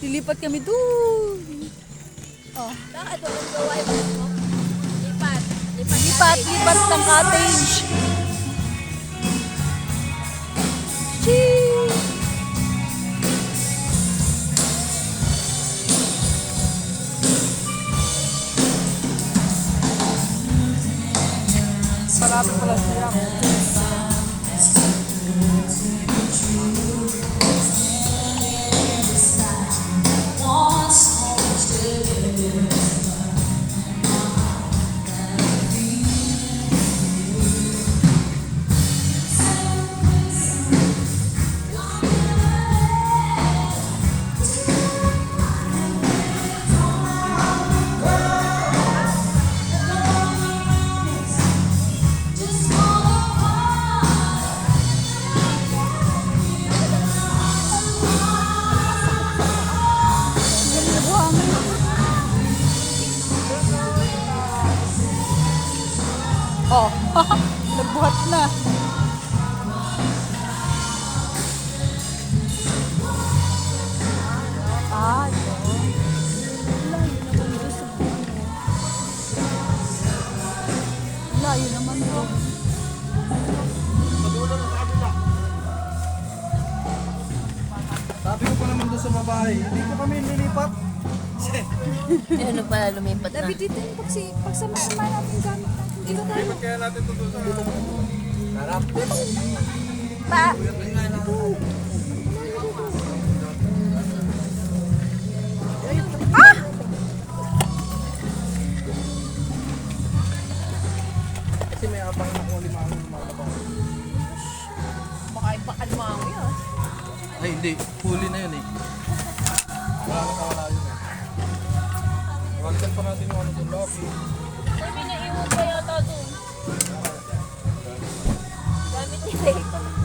Lilipat kami doon. Oh. Bakit walang gawain mo? Lipat. Lipat ng cottage. Chee! Marami pala siya. Oh, nagbuhat na. Ah, ito. Layo naman ito. Sabi ko pa naman doon sa babae, hindi ko kami nilipat. Ano pala lumipat na? Dapat dito yung pagsama-sama natin gamit natin. Dito tayo. Lipat kaya natin ito doon sa harap. Pa! Ah! Kasi may abang na kung limang lumalabas. Baka ipakan mo ako yun. Ay hindi, huli na yun eh. Wala na kawala yun eh. Walikan pa natin yung ano doon, lobby. Sabi na iwan pa yata doon. Gamit nila ito.